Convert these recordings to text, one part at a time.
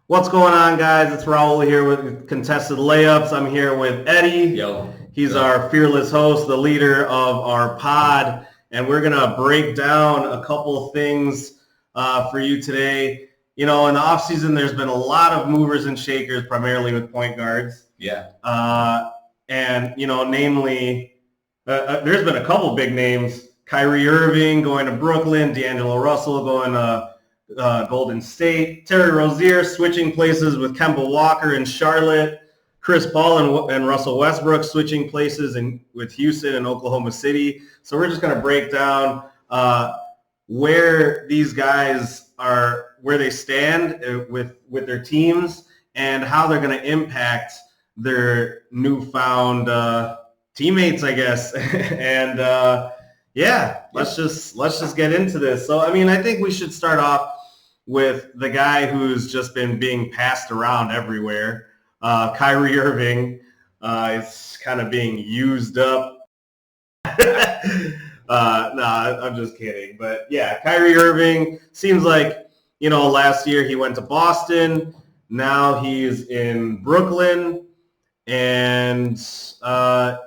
What's going on, guys? It's Raul here with Contested Layups. I'm here with Eddie. Yo. He's our fearless host, the leader of our pod, and we're going to break down a couple of things for you today. You know, in the offseason, there's been a lot of movers and shakers, primarily with point guards. Yeah. And, you know, namely, there's been a couple big names. Kyrie Irving going to Brooklyn, Dangelo Russell going to Golden State, Terry Rozier switching places with Kemba Walker in Charlotte, Chris Paul and Russell Westbrook switching places with Houston and Oklahoma City. So we're just going to break down where these guys are, where they stand with their teams, and how they're going to impact their newfound teammates, I guess. And let's just get into this. So, I mean, I think we should start off with the guy who's just been being passed around everywhere. Kyrie Irving is kind of being used up. I'm just kidding. But yeah, Kyrie Irving seems like, you know, last year he went to Boston. Now he's in Brooklyn. And So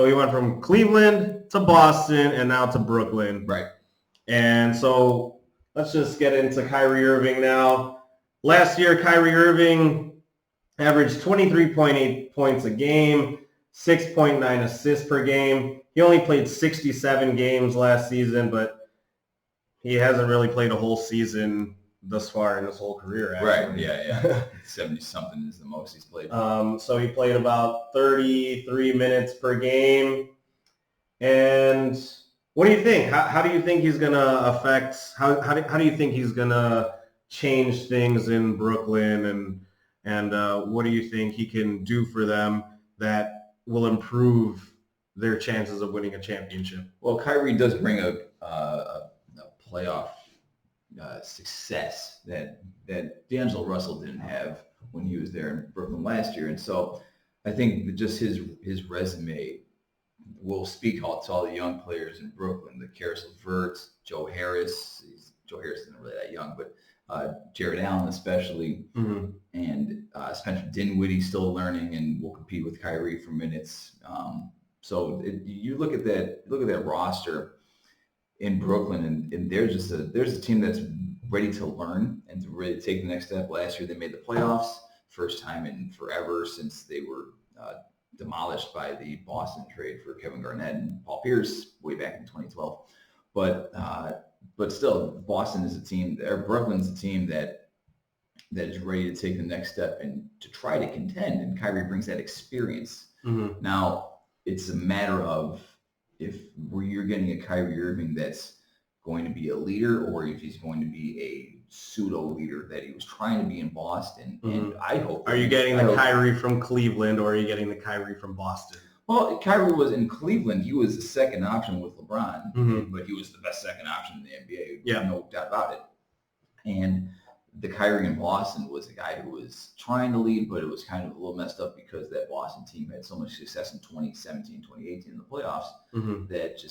he went from Cleveland to Boston and now to Brooklyn. Right. And so let's just get into Kyrie Irving now. Last year, Kyrie Irving averaged 23.8 points a game, 6.9 assists per game. He only played 67 games last season, but he hasn't really played a whole season thus far in his whole career, actually. Right, yeah. 70-something is the most he's played. So he played about 33 minutes per game. And what do you think? How do you think he's going to affect – how do you think he's going to change things in Brooklyn? And what do you think he can do for them that will improve their chances of winning a championship? Well, Kyrie does bring a playoff success that Dangelo Russell didn't have when he was there in Brooklyn last year. And so I think that just his resume will speak to all the young players in Brooklyn, the Karis LeVert, Joe Harris. Joe Harris isn't really that young, but Jared Allen especially, and Spencer Dinwiddie still learning and will compete with Kyrie for minutes. You look at that roster in Brooklyn, and there's a team that's ready to learn and to really take the next step. Last year they made the playoffs, first time in forever since they were demolished by the Boston trade for Kevin Garnett and Paul Pierce way back in 2012. But still, Boston is a team, or Brooklyn's a team that is ready to take the next step and to try to contend. And Kyrie brings that experience. Mm-hmm. Now it's a matter of if you're getting a Kyrie Irving that's going to be a leader, or if he's going to be a pseudo leader that he was trying to be in Boston. Mm-hmm. And I hope. Are you getting the Kyrie from Cleveland, or are you getting the Kyrie from Boston? Well, Kyrie was in Cleveland. He was the second option with LeBron, but he was the best second option in the NBA. Yeah, no doubt about it. And the Kyrie in Boston was a guy who was trying to lead, but it was kind of a little messed up because that Boston team had so much success in 2017, 2018 in the playoffs that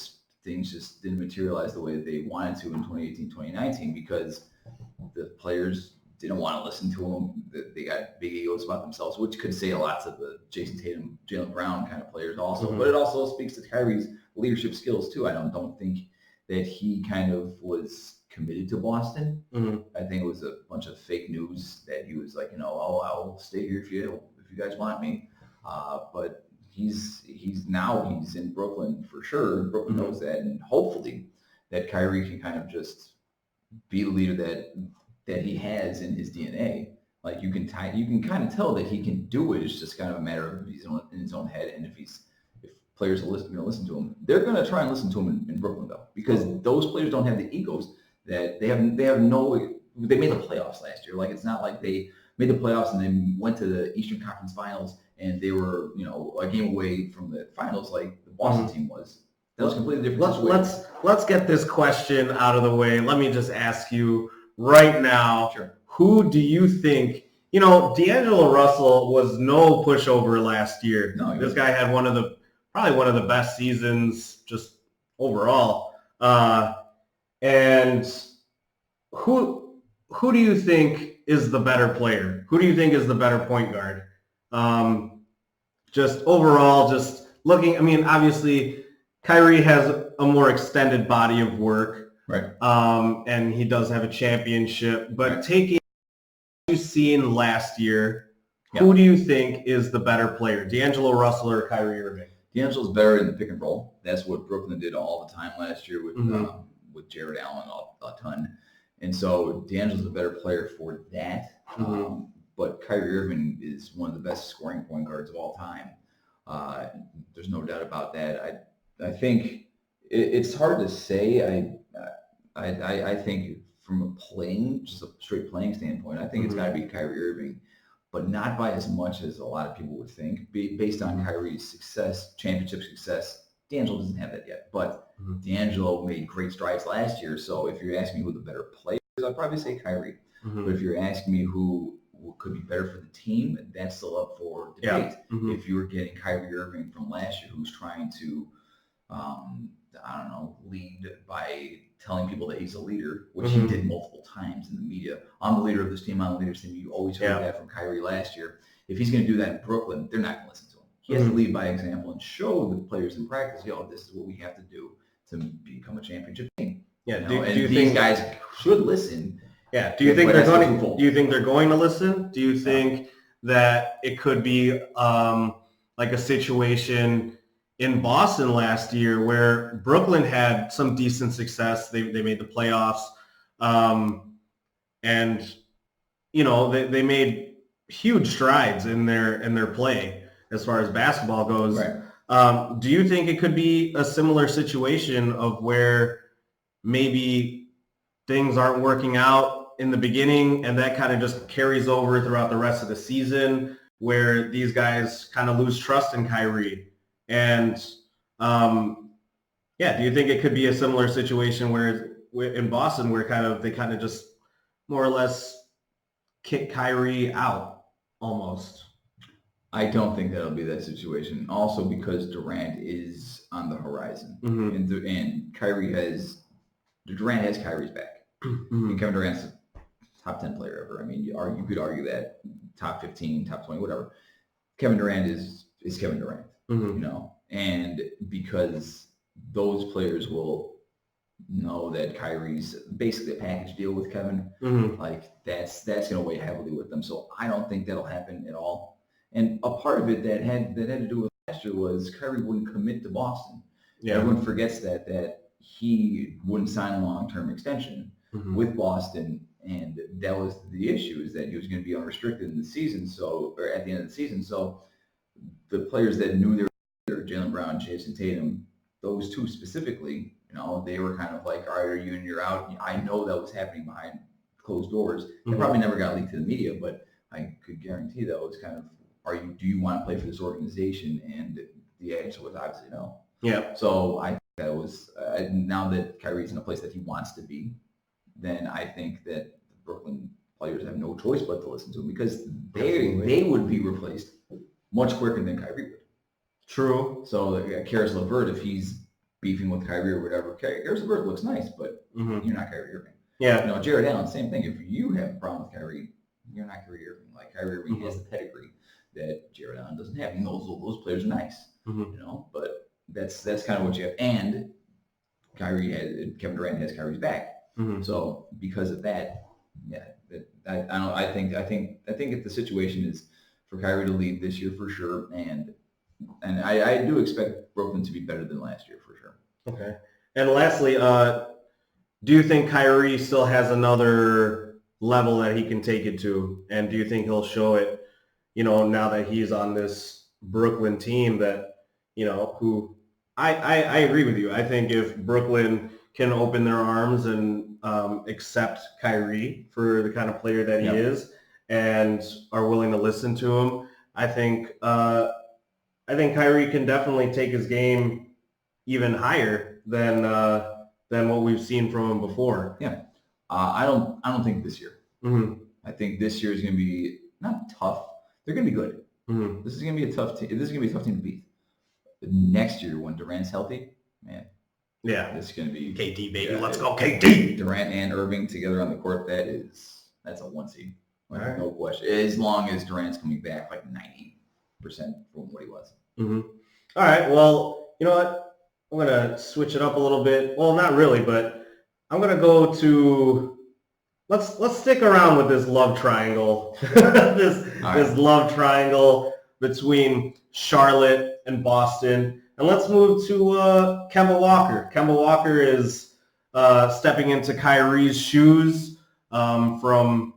things just didn't materialize the way that they wanted to in 2018, 2019 because the players didn't want to listen to him. They got big egos about themselves, which could say a lot to the Jason Tatum, Jaylen Brown kind of players also. But it also speaks to Kyrie's leadership skills too. I don't think that he kind of was committed to Boston. I think it was a bunch of fake news that he was like, I'll stay here if you guys want me. But he's in Brooklyn for sure. Brooklyn knows that, and hopefully that Kyrie can kind of just be the leader that he has in his DNA. Like you can kind of tell that he can do it. It's just kind of a matter of he's in his own head, and if players are going to listen to him, they're going to try and listen to him in Brooklyn though, because those players don't have the egos that they made the playoffs last year. Like it's not like they made the playoffs and then went to the Eastern Conference Finals and they were a game away from the finals like the Boston team was. That was completely different. Let's get this question out of the way. Let me just ask you right now. Sure. Who do you think? Dangelo Russell was no pushover last year. No, this guy had probably one of the best seasons just overall. And who do you think is the better player? Who do you think is the better point guard? Just overall, just looking, I mean, obviously, Kyrie has a more extended body of work. Right. And he does have a championship. But taking what you've seen last year, who do you think is the better player, Dangelo Russell or Kyrie Irving? D'Angelo's better in the pick and roll. That's what Brooklyn did all the time last year with Jared Allen a ton. And so D'Angelo's a better player for that. But Kyrie Irving is one of the best scoring point guards of all time. There's no doubt about that. I think it's hard to say. I think from just a straight playing standpoint, I think it's got to be Kyrie Irving, but not by as much as a lot of people would think. Based on Kyrie's success, championship success, D'Angelo doesn't have that yet. But D'Angelo made great strides last year. So if you're asking me who the better player is, I'd probably say Kyrie. But if you're asking me who could be better for the team, that's still up for debate. If you were getting Kyrie Irving from last year, who's trying to, lead by telling people that he's a leader, which he did multiple times in the media. I'm the leader of this team. I'm the leader of this team. You always heard that from Kyrie last year. If he's going to do that in Brooklyn, they're not going to listen to him. He has to lead by example and show the players in practice, this is what we have to do to become a championship team. Yeah. Do you think guys should listen? Yeah. Do you think they're going to? Do you think they're going to listen? Do you think that it could be like a situation in Boston last year where Brooklyn had some decent success? They made the playoffs, and they made huge strides in their play as far as basketball goes. Right. Do you think it could be a similar situation of where maybe things aren't working out in the beginning and that kind of just carries over throughout the rest of the season, where these guys kind of lose trust in Kyrie? And do you think it could be a similar situation where in Boston where they kind of just more or less kick Kyrie out almost? I don't think that'll be that situation. Also because Durant is on the horizon, and Durant has Kyrie's back. And Kevin Durant's a top 10 player ever. I mean, you could argue that top 15, top 20, whatever. Kevin Durant is Kevin Durant, and because those players will know that Kyrie's basically a package deal with Kevin, like that's going to weigh heavily with them. So I don't think that'll happen at all. And a part of it that had to do with last year was Kyrie wouldn't commit to Boston. Yeah. Everyone forgets that he wouldn't sign a long-term extension with Boston, and that was the issue, is that he was going to be unrestricted in the season, or at the end of the season. So the players that knew they were Jaylen Brown, Jason Tatum, those two specifically, they were kind of like, all right, are you in, you're out. I know that was happening behind closed doors. It probably never got leaked to the media, but I could guarantee that was kind of, do you want to play for this organization? And the answer was obviously no. Yeah. So I think that was, now that Kyrie's in a place that he wants to be, then I think that the Brooklyn players have no choice but to listen to him, because they would be replaced much quicker than Kyrie would. True. So Karis LeVert, if he's beefing with Kyrie or whatever, Karis LeVert looks nice, but you're not Kyrie Irving. Yeah. Jared Allen, same thing. If you have a problem with Kyrie, you're not Kyrie Irving. Like Kyrie Irving has the pedigree that Jared Allen doesn't have. And those players are nice, but that's kind of what you have. And Kevin Durant has Kyrie's back. So because of that, I think if the situation is for Kyrie to leave this year for sure, and I do expect Brooklyn to be better than last year for sure. Okay. And lastly, do you think Kyrie still has another level that he can take it to? And do you think he'll show it, now that he's on this Brooklyn team that, who I agree with you. I think if Brooklyn can open their arms and accept Kyrie for the kind of player that he is and are willing to listen to him, I think Kyrie can definitely take his game even higher than what we've seen from him before. Yeah, I don't think this year. I think this year is going to be not tough. They're going to be good. This is going to be a tough team. This is going to be a tough team to beat. Next year, when Durant's healthy, man. Yeah, it's going to be KD, baby. Let's go, KD. Durant and Irving together on the court. That's a 1 seed. Like, right. No question. As long as Durant's coming back like 90% from what he was. Mm-hmm. All right. Well, you know what? I'm going to switch it up a little bit. Well, not really, but I'm going to go to let's stick around with this love triangle. this love triangle between Charlotte and Boston. And let's move to Kemba Walker. Kemba Walker is stepping into Kyrie's shoes from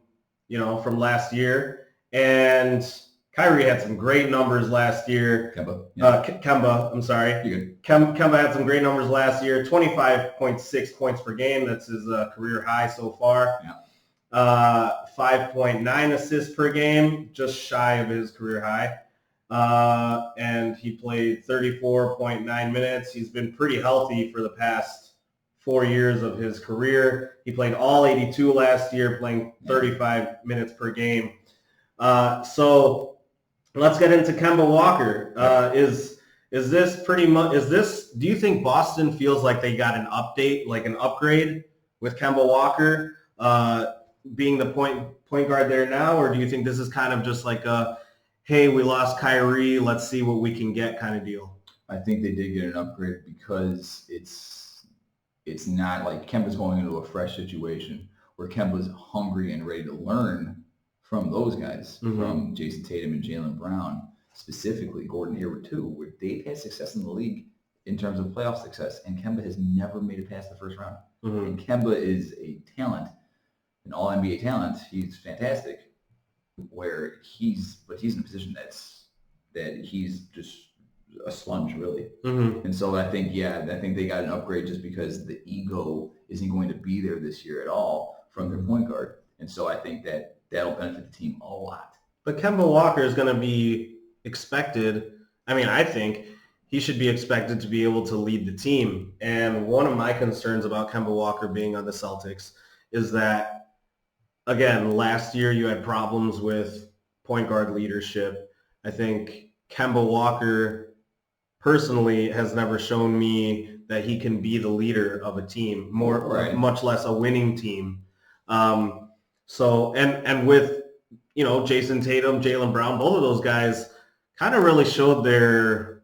last year. And Kyrie had some great numbers last year. Kemba, I'm sorry. You're good. Kemba had some great numbers last year. 25.6 points per game. That's his career high so far. Yeah. 5.9 assists per game, just shy of his career high. And he played 34.9 minutes. He's been pretty healthy for the past 4 years of his career. He played all 82 last year, playing 35 minutes per game. So let's get into Kemba Walker. Is this pretty much? Do you think Boston feels like they got an update, like an upgrade with Kemba Walker being the point guard there now, or do you think this is kind of just like a, hey, we lost Kyrie, let's see what we can get kind of deal? I think they did get an upgrade because it's not like Kemba's going into a fresh situation where Kemba's hungry and ready to learn from those guys, from Jason Tatum and Jaylen Brown, specifically Gordon Hayward too, where they've had success in the league in terms of playoff success, and Kemba has never made it past the first round. And Kemba is a talent, an all-NBA talent. He's fantastic. He's in a position that he's just a sponge, really. And so I think they got an upgrade just because the ego isn't going to be there this year at all from their point guard. And so I think that'll benefit the team a lot. But Kemba Walker is going to be expected. I mean, I think he should be expected to be able to lead the team. And one of my concerns about Kemba Walker being on the Celtics is that, again, last year you had problems with point guard leadership. I think Kemba Walker personally has never shown me that he can be the leader of a team, much less a winning team. So with, Jason Tatum, Jaylen Brown, both of those guys kind of really showed their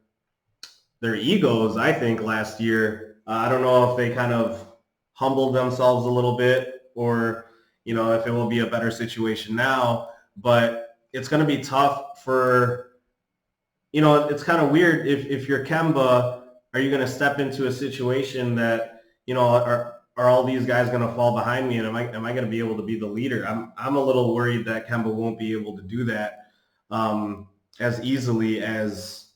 egos, I think, last year. I don't know if they kind of humbled themselves a little bit or, if it will be a better situation now. But it's going to be tough for, it's kind of weird if you're Kemba, are you going to step into a situation that, are all these guys going to fall behind me, and am I going to be able to be the leader? I'm a little worried that Kemba won't be able to do that as easily as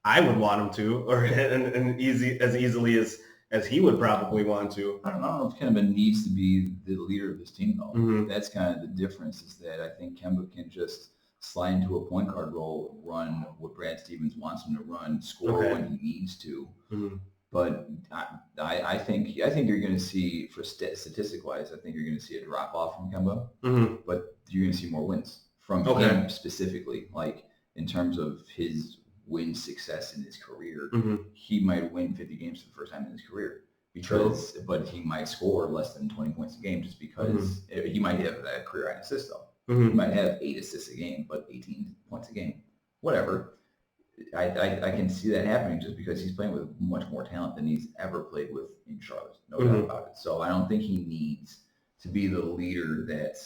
I would want him to, or as easily as he would probably want to. I don't know if Kemba needs to be the leader of this team, though. That's kind of the difference, is that I think Kemba can just slide into a point guard role, run what Brad Stevens wants him to run, score when he needs to. But I think you're going to see, for statistic-wise, I think you're going to see a drop-off from Kemba. But you're going to see more wins from him specifically. Like, in terms of his win success in his career, he might win 50 games for the first time in his career. But he might score less than 20 points a game just because he might have a career high assist, though. He might have 8 assists a game, but 18 points a game. Whatever. I can see that happening just because he's playing with much more talent than he's ever played with in Charlotte. No doubt about it. So I don't think he needs to be the leader that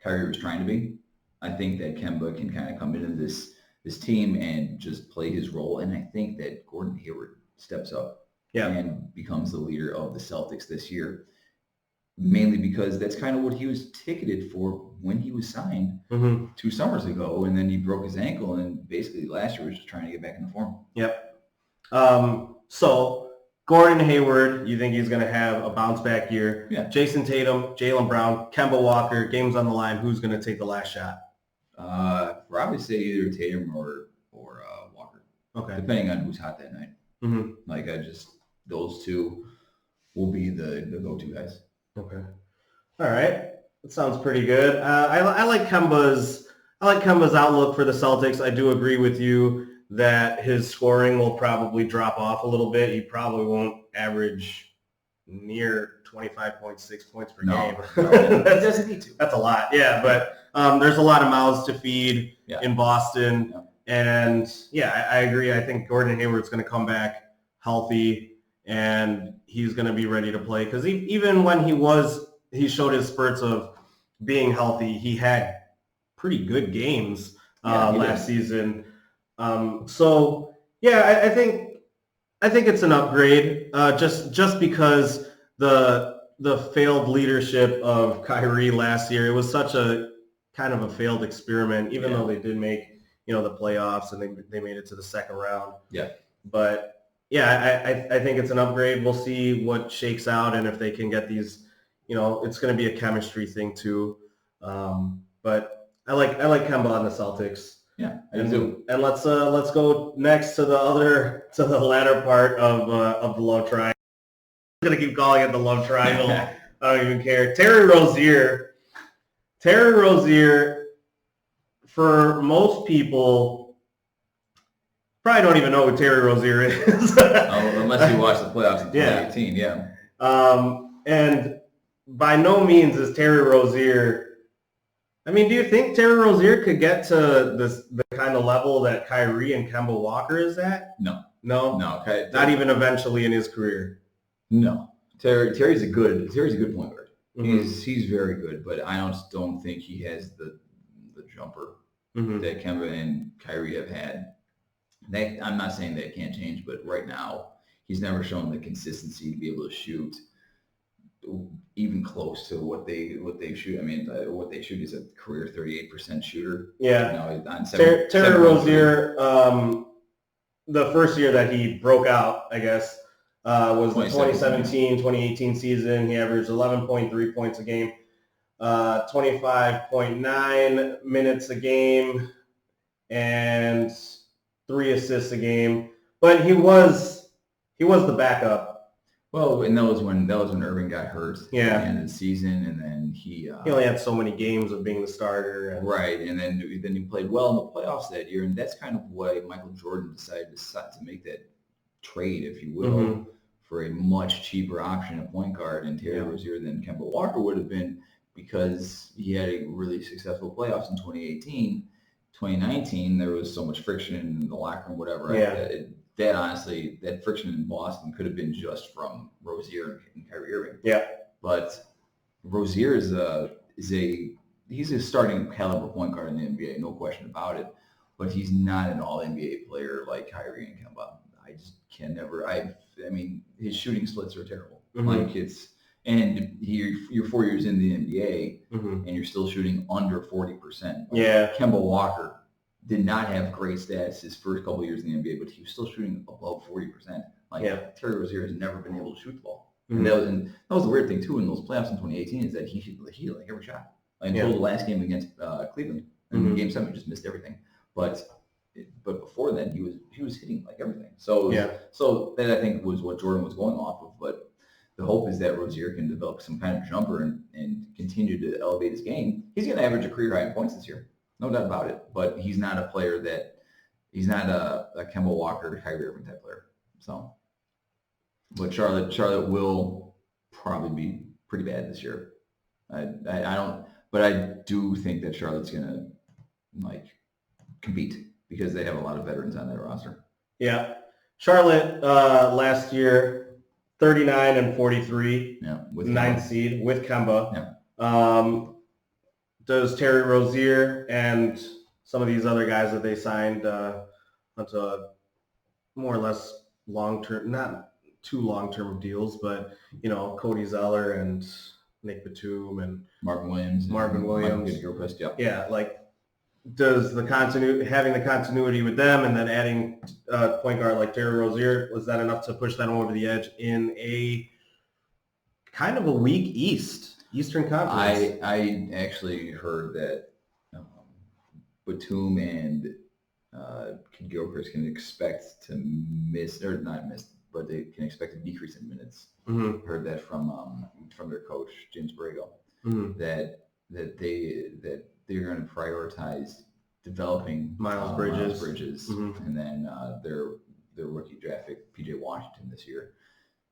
Kyrie was trying to be. I think that Kemba can kind of come into this team and just play his role. And I think that Gordon Hayward steps up and becomes the leader of the Celtics this year. Mainly because that's kind of what he was ticketed for when he was signed 2 summers ago, and then he broke his ankle, and basically last year was just trying to get back into form. Yep. So Gordon Hayward, you think he's going to have a bounce back year? Yeah. Jason Tatum, Jaylen Brown, Kemba Walker, games on the line. Who's going to take the last shot? Probably say either Tatum or Walker. Okay. Depending on who's hot that night. Like those two will be the go-to guys. Okay. All right. That sounds pretty good. I like Kemba's outlook for the Celtics. I do agree with you that his scoring will probably drop off a little bit. He probably won't average near 25.6 points per No, game. it doesn't need to. That's a lot, yeah. But there's a lot of mouths to feed in Boston. Yeah. And, yeah, I agree. I think Gordon Hayward's going to come back healthy, and he's going to be ready to play. Because even when he showed his spurts of being healthy, he had pretty good games last season. So, yeah, I think it's an upgrade just because the failed leadership of Kyrie last year. It was such a kind of a failed experiment, even though they did make the playoffs and they made it to the second round. Yeah. But yeah, I think it's an upgrade. We'll see what shakes out and if they can get these. It's going to be a chemistry thing too. But I like Kemba on the Celtics. Yeah, I do. And let's go next to the latter part of the love triangle. I'm gonna keep calling it the love triangle. I don't even care. Terry Rozier. For most people, probably don't even know who Terry Rozier is. Unless you watch the playoffs in 2018, yeah. And by no means is Terry Rozier. I mean, do you think Terry Rozier could get to the kind of level that Kyrie and Kemba Walker is at? No. Okay. Not even eventually in his career. No. Terry's a good point guard. Mm-hmm. He's very good, but I don't think he has the jumper that Kemba and Kyrie have had. I'm not saying that can't change, but right now he's never shown the consistency to be able to shoot even close to what they shoot. I mean, what they shoot is a career 38% shooter. Yeah. Terry Rozier, the first year that he broke out, I guess, was the 2017-2018 season. He averaged 11.3 points a game, 25.9 minutes a game, and 3 assists a game. But he was the backup. Well, and that was when Irving got hurt at the end of the season, and then he only had so many games of being the starter. Right, and then he played well in the playoffs that year, and that's kind of why Michael Jordan decided to make that trade, if you will, for a much cheaper option at point guard and Terry Rozier than Kemba Walker would have been, because he had a really successful playoffs in 2018. 2019, there was so much friction in the locker room, whatever. That honestly, that friction in Boston could have been just from Rozier and Kyrie Irving. Yeah. But Rozier is he's a starting caliber point guard in the NBA, no question about it. But he's not an all NBA player like Kyrie and Kemba. I just can never. I mean, his shooting splits are terrible. And you're 4 years in the NBA and you're still shooting under 40%. Kemba Walker did not have great stats his first couple of years in the NBA, but he was still shooting above 40%. Terry Rozier has never been able to shoot the ball. And that was the weird thing too in those playoffs in 2018 is that he hit like every shot until the last game against Cleveland. And in Game 7, he just missed everything. But before then, he was hitting like everything. So that I think was what Jordan was going off of. But the hope is that Rozier can develop some kind of jumper and continue to elevate his game. He's going to average a career high in points this year. No doubt about it. But he's not a player he's not a Kemba Walker, Kyrie Irving type player. So, but Charlotte will probably be pretty bad this year. But I do think that Charlotte's going to compete because they have a lot of veterans on their roster. Yeah. Charlotte last year, 39-43, with 9th seed with Kemba. Yeah. Does Terry Rozier and some of these other guys that they signed onto more or less long-term, not too long-term deals, but, Cody Zeller and Nick Batum and Marvin Williams. Does having the continuity with them and then adding a point guard like Terry Rozier, was that enough to push them over the edge in a kind of a weak Eastern Conference? I actually heard that Batum and Gilchrist can expect to miss, or not miss, but they can expect a decrease in minutes. Heard that from their coach James Borrego, that they're going to prioritize developing Miles Bridges, and then their rookie draft pick PJ Washington this year.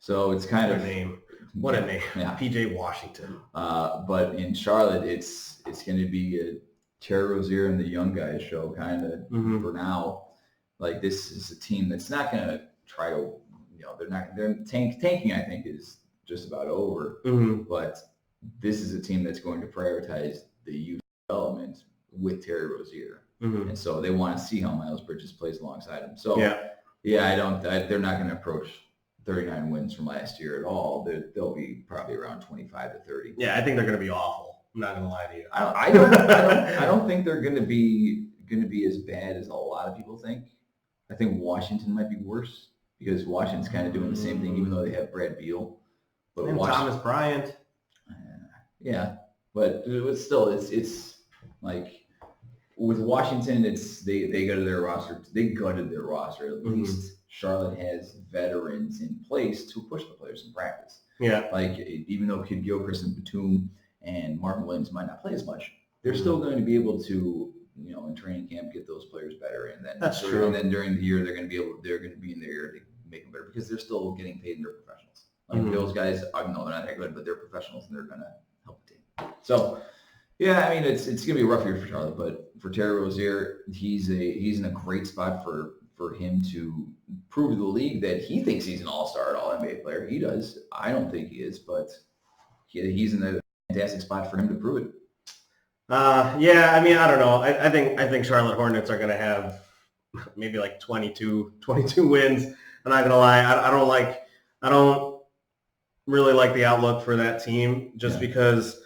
So it's kind of name. What a name. Yeah. PJ Washington. But in Charlotte, it's going to be a Terry Rozier and the young guys show kind of for now. Like, this is a team that's not going to try to, they're tanking, I think, is just about over. But this is a team that's going to prioritize the youth development with Terry Rozier. And so they want to see how Miles Bridges plays alongside him. So, they're not going to approach 39 wins from last year at all. They'll be probably around 25 to 30. Yeah, I think they're going to be awful. I'm not going to lie to you. I don't think they're going to be as bad as a lot of people think. I think Washington might be worse because Washington's kind of doing the same thing, even though they have Brad Beal. But and Thomas Bryant. But still, it's like with Washington, it's they gutted their roster. They gutted their roster. At least Charlotte has veterans in place to push the players in practice. Yeah. Like, even though Kid Gilchrist and Batum and Marvin Williams might not play as much, they're still going to be able to, in training camp, get those players better. And then that's true. And then during the year, they're going to be in their ear to make them better because they're still getting paid and they're professionals. Like those guys, I know they're not that good, but they're professionals and they're going to help the team. So, yeah, I mean, it's going to be a rough year for Charlotte, but for Terry Rozier, he's in a great spot for him to prove to the league that he thinks he's an all-star, all-NBA player. He does. I don't think he is, but he's in a fantastic spot for him to prove it. I mean, I don't know. I think Charlotte Hornets are going to have maybe like 22 wins. I'm not going to lie. I don't really like the outlook for that team just because,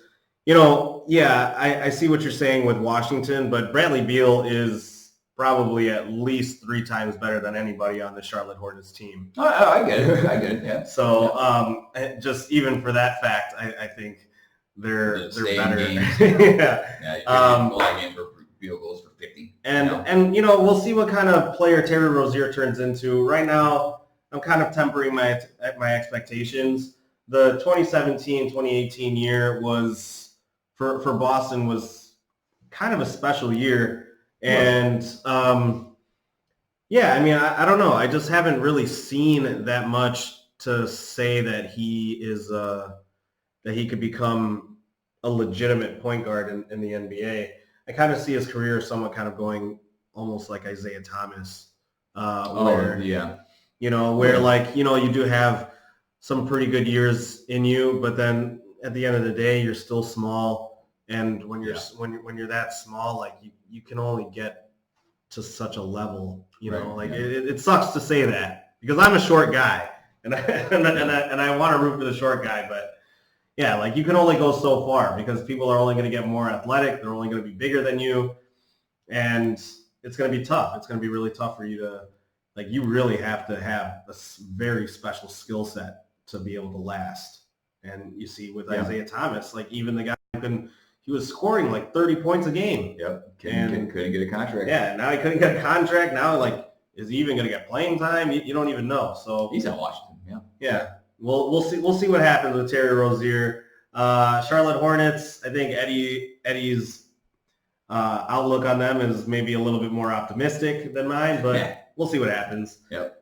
I see what you're saying with Washington, but Bradley Beal is probably at least 3 times better than anybody on the Charlotte Hornets team. I get it. Yeah. So just even for that fact, I think they're better. Yeah. Game for Beal goes for 50. And we'll see what kind of player Terry Rozier turns into. Right now, I'm kind of tempering my expectations. The 2017-2018 year was for Boston was kind of a special year. And, I mean, I don't know. I just haven't really seen that much to say that he is that he could become a legitimate point guard in the NBA. I kind of see his career somewhat kind of going almost like Isaiah Thomas, where you do have some pretty good years in you, but then at the end of the day, you're still small. And when you're that small, like you can only get to such a level, it sucks to say that because I'm a short guy and I want to root for the short guy, but yeah, like you can only go so far because people are only going to get more athletic. They're only going to be bigger than you, and it's going to be tough. It's going to be really tough for you to, like, you really have to have a very special skill set to be able to last. And you see with Isaiah Thomas, like even the guy he was scoring like 30 points a game. Yep. Couldn't get a contract. Yeah, now he couldn't get a contract. Now, like, is he even going to get playing time? You don't even know. So he's in Washington. Yeah. Yeah. We'll see what happens with Terry Rozier. Charlotte Hornets, I think Eddie's outlook on them is maybe a little bit more optimistic than mine, but we'll see what happens. Yep.